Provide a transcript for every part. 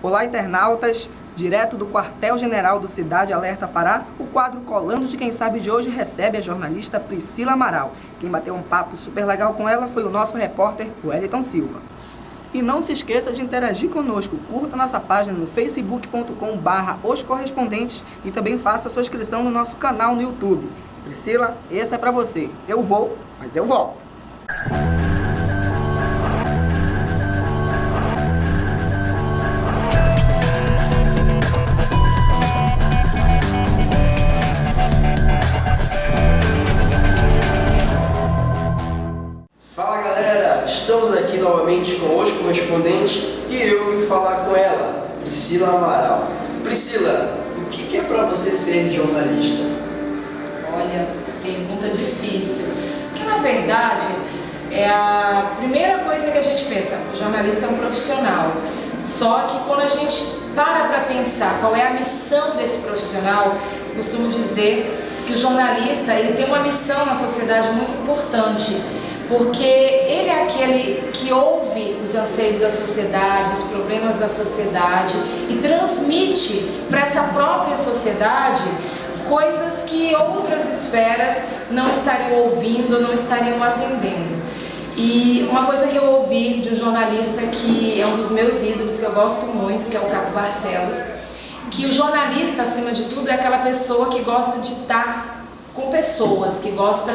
Olá, internautas! Direto do quartel-general do Cidade Alerta Pará, o quadro Colando de Quem Sabe de hoje recebe a jornalista Priscila Amaral. Quem bateu um papo super legal com ela foi o nosso repórter Wellington Silva. E não se esqueça de interagir conosco, curta nossa página no facebook.com/Os Correspondentes e também faça sua inscrição no nosso canal no YouTube. Priscila, esse é pra você. Eu vou, mas eu volto. Fala galera, estamos aqui novamente com Os Correspondentes e eu vim falar com ela, Priscila Amaral. Priscila, o que é para você ser jornalista? Olha, pergunta difícil, porque na verdade é a primeira coisa que a gente pensa, o jornalista é um profissional, só que quando a gente para pensar qual é a missão desse profissional, eu costumo dizer que o jornalista ele tem uma missão na sociedade muito importante, porque ele é aquele que ouve os anseios da sociedade, os problemas da sociedade e transmite para essa própria sociedade coisas que outras esferas não estariam ouvindo, não estariam atendendo. E uma coisa que eu ouvi de um jornalista que é um dos meus ídolos, que eu gosto muito, que é o Caco Barcelos, que o jornalista, acima de tudo, é aquela pessoa que gosta de estar com pessoas, que gosta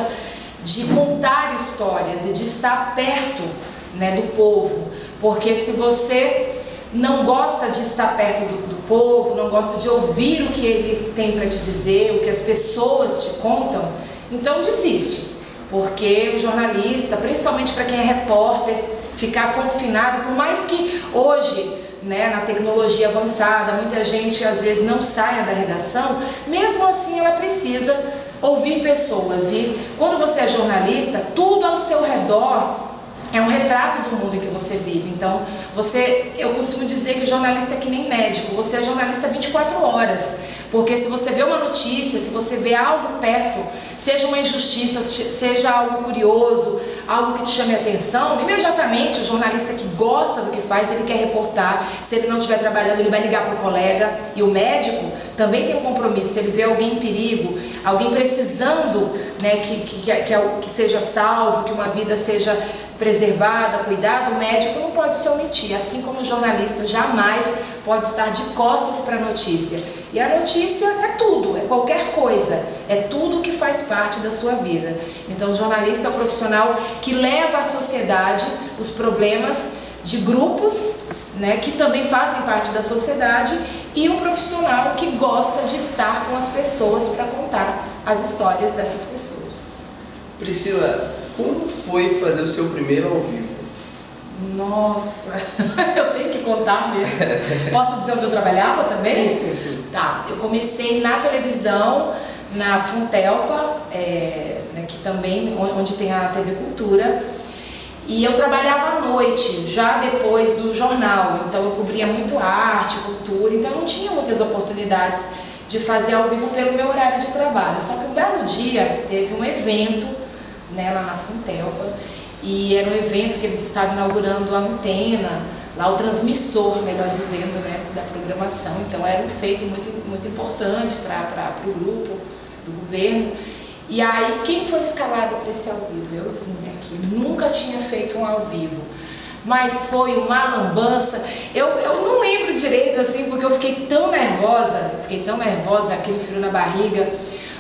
de contar histórias e de estar perto, né, do povo, porque se você não gosta de estar perto do povo, não gosta de ouvir o que ele tem para te dizer, o que as pessoas te contam, então desiste, porque o jornalista, principalmente para quem é repórter, ficar confinado, por mais que hoje, né, na tecnologia avançada, muita gente às vezes não saia da redação, mesmo assim ela precisa ouvir pessoas, e quando você é jornalista, tudo ao seu redor é um retrato do mundo em que você vive. Então, eu costumo dizer que o jornalista é que nem médico, você é jornalista 24 horas, porque se você vê uma notícia, se você vê algo perto, seja uma injustiça, seja algo curioso, algo que te chame a atenção, imediatamente o jornalista que gosta do que faz, ele quer reportar. Se ele não estiver trabalhando, ele vai ligar para o colega. E o médico também tem um compromisso, se ele vê alguém em perigo, alguém precisando, né, que seja salvo, que uma vida seja preservada, cuidada, o médico não pode se omitir, assim como o jornalista jamais pode estar de costas para a notícia. E a notícia é tudo, é qualquer coisa, é tudo que faz parte da sua vida. Então o jornalista é o profissional que leva à sociedade os problemas de grupos, né, que também fazem parte da sociedade, e um profissional que gosta de estar com as pessoas para contar as histórias dessas pessoas. Priscila, como foi fazer o seu primeiro ao vivo? Nossa, eu tenho que contar mesmo. Posso dizer onde eu trabalhava também? Sim. Tá, eu comecei na televisão, na Funtelpa, né, que também, onde tem a TV Cultura, e eu trabalhava à noite, já depois do jornal, então eu cobria muito arte, cultura, então eu não tinha muitas oportunidades de fazer ao vivo pelo meu horário de trabalho. Só que um belo dia teve um evento, né, lá na Funtelpa, e era um evento que eles estavam inaugurando a antena, lá o transmissor, melhor dizendo, né, da programação. Então era um feito muito importante para o grupo do governo. E aí quem foi escalada para esse ao vivo? Euzinha aqui, nunca tinha feito um ao vivo, mas foi uma lambança. Eu não lembro direito assim, porque eu fiquei tão nervosa, aquele frio na barriga.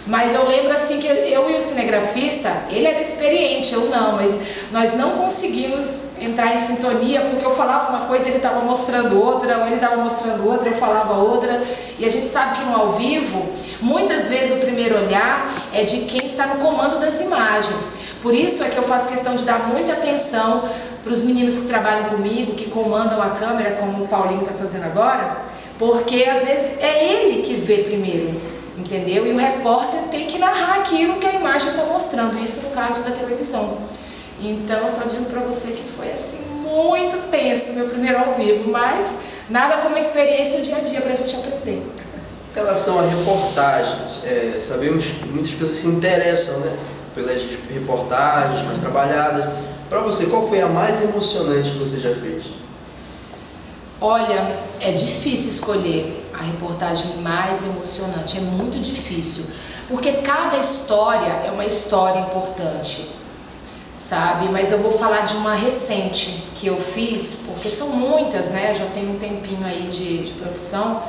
Mas eu lembro assim que eu e o cinegrafista, ele era experiente, eu não, mas nós não conseguimos entrar em sintonia, porque eu falava uma coisa, ele estava mostrando outra, ou ele estava mostrando outra, eu falava outra, e a gente sabe que no ao vivo, muitas vezes o primeiro olhar é de quem está no comando das imagens. Por isso é que eu faço questão de dar muita atenção para os meninos que trabalham comigo, que comandam a câmera, como o Paulinho está fazendo agora, porque às vezes é ele que vê primeiro. Entendeu? E o repórter tem que narrar aquilo que a imagem está mostrando, isso no caso da televisão. Então eu só digo para você que foi assim muito tenso meu primeiro ao vivo, mas nada como a experiência dia a dia para a gente aprender. Em relação a reportagens, sabemos que muitas pessoas se interessam, né, pelas reportagens mais trabalhadas. Para você, qual foi a mais emocionante que você já fez? Olha, é difícil escolher a reportagem mais emocionante, é muito difícil, porque cada história é uma história importante, sabe? Mas eu vou falar de uma recente que eu fiz, porque são muitas, né? Já tenho um tempinho aí de profissão,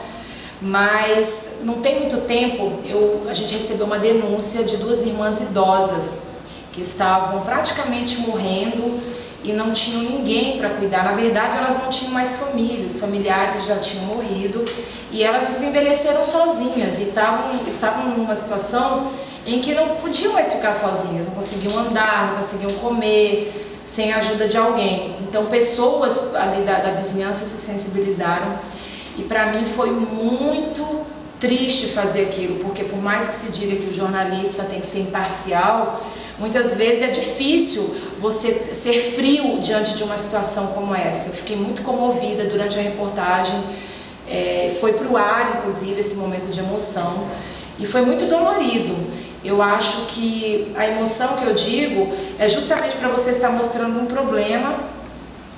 mas não tem muito tempo, a gente recebeu uma denúncia de 2 irmãs idosas que estavam praticamente morrendo e não tinham ninguém para cuidar. Na verdade, elas não tinham mais família, os familiares já tinham morrido e elas envelheceram sozinhas e estavam numa situação em que não podiam mais ficar sozinhas, não conseguiam andar, não conseguiam comer sem a ajuda de alguém. Então, pessoas ali da vizinhança se sensibilizaram e para mim foi muito triste fazer aquilo, porque por mais que se diga que o jornalista tem que ser imparcial, muitas vezes é difícil você ser frio diante de uma situação como essa. Eu fiquei muito comovida durante a reportagem, foi para o ar, inclusive, esse momento de emoção, e foi muito dolorido. Eu acho que a emoção que eu digo é justamente para você estar mostrando um problema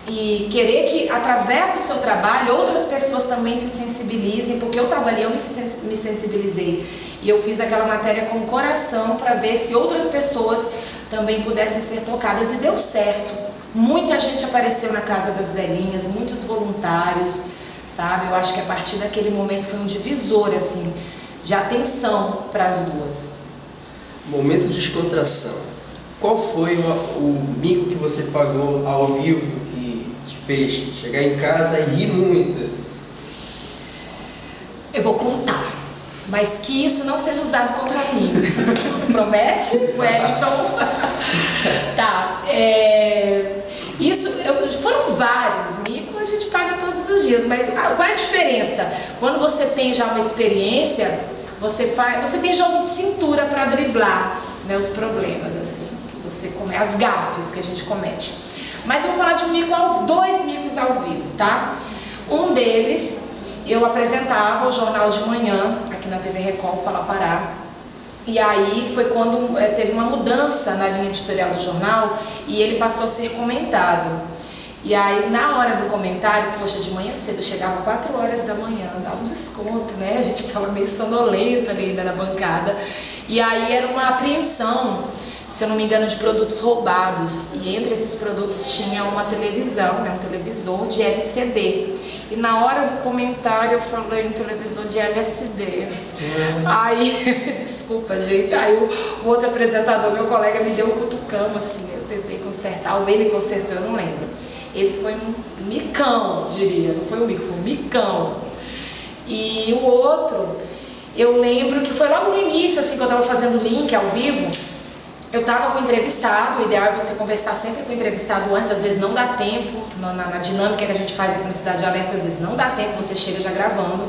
e querer que, através do seu trabalho, outras pessoas também se sensibilizem, porque eu trabalhei, eu me sensibilizei. E eu fiz aquela matéria com o coração para ver se outras pessoas também pudessem ser tocadas, e deu certo. Muita gente apareceu na Casa das Velhinhas, muitos voluntários, sabe? Eu acho que a partir daquele momento foi um divisor, assim, de atenção para as duas. Momento de descontração. Qual foi o mico que você pagou ao vivo que te fez chegar em casa e rir muito? Eu vou contar, mas que isso não seja usado contra mim. Promete, Wellington? Tá. Foram vários micos, a gente paga todos os dias, mas qual é a diferença? Quando você tem já uma experiência, você tem jogo de cintura para driblar, né, os problemas, assim, que você as gafes que a gente comete. Mas eu vou falar de um mico, 2 micos ao vivo, tá? Um deles, eu apresentava o Jornal de Manhã, aqui na TV Record, Fala Pará. E aí foi quando teve uma mudança na linha editorial do jornal e ele passou a ser comentado. E aí, na hora do comentário, poxa, de manhã cedo, eu chegava 4 horas da manhã, dava um desconto, né? A gente estava meio sonolento ali ainda na bancada. E aí era uma apreensão, se eu não me engano, de produtos roubados. E entre esses produtos tinha uma televisão, né? Um televisor de LCD. E na hora do comentário eu falei um televisor de LSD. Aí, desculpa, gente. Aí o outro apresentador, meu colega, me deu um cutucão, assim. Eu tentei consertar, ou ele consertou, eu não lembro. Esse foi um micão, diria. Não foi um mico, foi um micão. E o outro, eu lembro que foi logo no início, assim, que eu tava fazendo link ao vivo. Eu tava com o entrevistado, o ideal é você conversar sempre com o entrevistado antes, às vezes não dá tempo, na dinâmica que a gente faz aqui no Cidade Alerta, às vezes não dá tempo, você chega já gravando.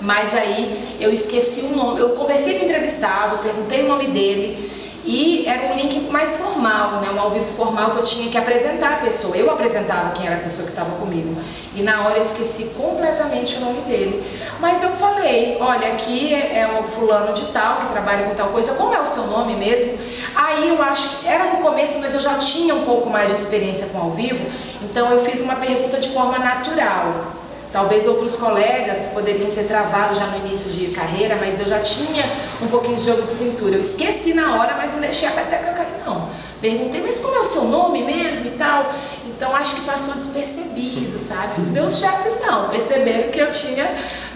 Mas aí eu esqueci o nome, eu conversei com o entrevistado, perguntei o nome dele. E era um link mais formal, né? Um ao vivo formal que eu tinha que apresentar a pessoa. Eu apresentava quem era a pessoa que estava comigo. E na hora eu esqueci completamente o nome dele. Mas eu falei, olha, aqui é o fulano de tal, que trabalha com tal coisa. Como é o seu nome mesmo? Aí eu acho que era no começo, mas eu já tinha um pouco mais de experiência com ao vivo. Então eu fiz uma pergunta de forma natural. Talvez outros colegas poderiam ter travado já no início de carreira, mas eu já tinha um pouquinho de jogo de cintura. Eu esqueci na hora, mas não deixei a peteca cair, não. Perguntei, mas como é o seu nome mesmo e tal? Então acho que passou despercebido, sabe? Os meus chefes não, perceberam que eu tinha,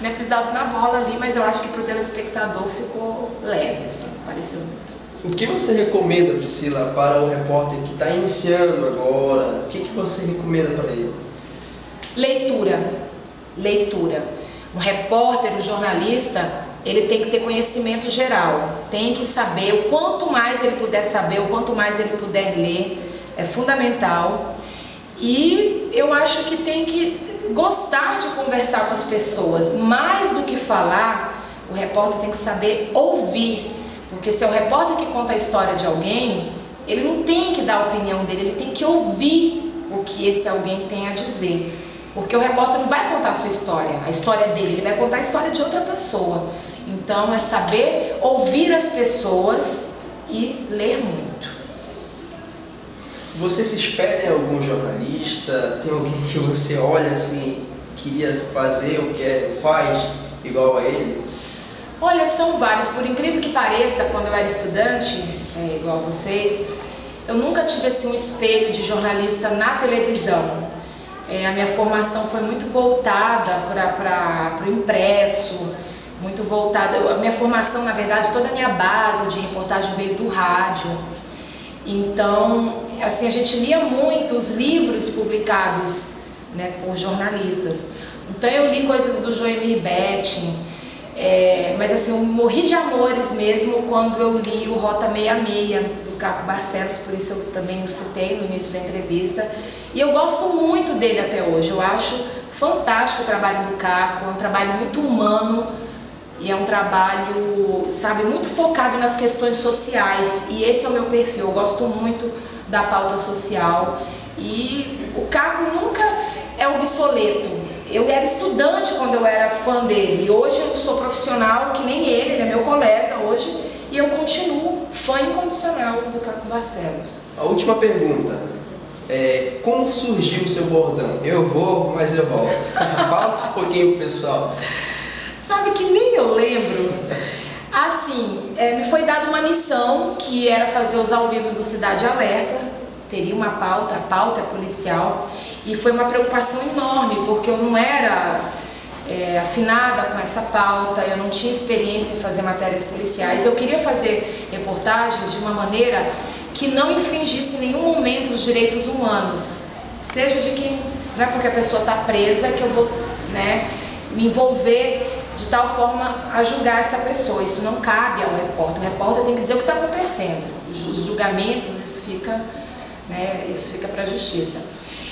né, pisado na bola ali, mas eu acho que pro telespectador ficou leve, assim, pareceu muito. O que você recomenda, Priscila, para o repórter que está iniciando agora? O que você recomenda para ele? Leitura. Um repórter, um jornalista, ele tem que ter conhecimento geral, tem que saber, o quanto mais ele puder saber, o quanto mais ele puder ler, é fundamental. E eu acho que tem que gostar de conversar com as pessoas, mais do que falar, o repórter tem que saber ouvir, porque se é um repórter que conta a história de alguém, ele não tem que dar a opinião dele, ele tem que ouvir o que esse alguém tem a dizer. Porque o repórter não vai contar a sua história, a história dele, ele vai contar a história de outra pessoa. Então é saber ouvir as pessoas e ler muito. Você se espelha em algum jornalista? Tem alguém que você olha assim, queria fazer ou faz igual a ele? Olha, são vários. Por incrível que pareça, quando eu era estudante, igual a vocês, eu nunca tive assim, um espelho de jornalista na televisão. A minha formação foi muito voltada para o impresso, muito voltada. A minha formação, na verdade, toda a minha base de reportagem veio do rádio. Então, assim, a gente lia muito os livros publicados, né, por jornalistas. Então, eu li coisas do Joemir Betting, mas assim, eu morri de amores mesmo quando eu li o Rota 66, do Caco Barcelos, por isso eu também o citei no início da entrevista. E eu gosto muito dele até hoje, eu acho fantástico o trabalho do Caco, é um trabalho muito humano e é um trabalho, sabe, muito focado nas questões sociais, e esse é o meu perfil, eu gosto muito da pauta social. E o Caco nunca é obsoleto. Eu era estudante quando eu era fã dele, e hoje eu sou profissional que nem ele é meu colega hoje, e eu continuo fã incondicional do Caco Barcelos. A última pergunta, como surgiu o seu bordão? Eu vou, mas eu volto. Fala um pouquinho pro pessoal. Sabe que nem eu lembro. Assim, me foi dada uma missão que era fazer os ao vivo do Cidade Alerta. Teria uma pauta, a pauta é policial, e foi uma preocupação enorme, porque eu não era afinada com essa pauta, eu não tinha experiência em fazer matérias policiais, eu queria fazer reportagens de uma maneira que não infringisse em nenhum momento os direitos humanos, seja de quem, não é porque a pessoa está presa que eu vou, né, me envolver de tal forma a julgar essa pessoa. Isso não cabe ao repórter, o repórter tem que dizer o que está acontecendo, os julgamentos, isso fica para a justiça.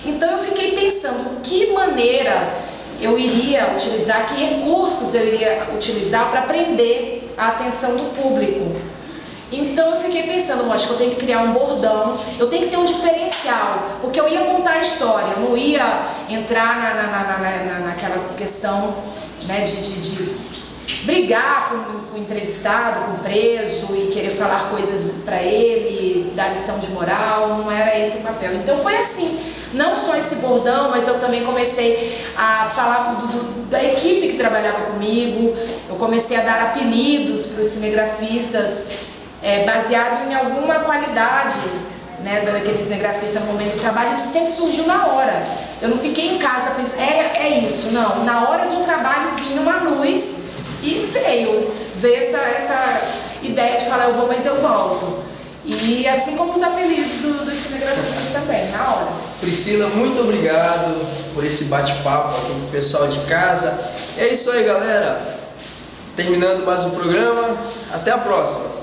Então eu fiquei pensando que maneira eu iria utilizar, que recursos eu iria utilizar para prender a atenção do público. Então eu fiquei pensando, acho que eu tenho que criar um bordão, eu tenho que ter um diferencial, porque eu ia contar a história, eu não ia entrar naquela questão, né, de brigar com o entrevistado, com o preso e querer falar coisas para ele, dar lição de moral, não era esse o papel. Então foi assim, não só esse bordão, mas eu também comecei a falar da equipe que trabalhava comigo, eu comecei a dar apelidos para os cinegrafistas, baseado em alguma qualidade, né, daquele cinegrafista no momento do trabalho. Isso sempre surgiu na hora. Eu não fiquei em casa pensando, é isso, não. Na hora do trabalho vinha uma luz e veio essa ideia de falar, eu vou, mas eu volto. E assim como os apelidos dos cinegrafistas também, na hora. Priscila, muito obrigado por esse bate-papo aqui com o pessoal de casa. É isso aí, galera. Terminando mais um programa. Até a próxima.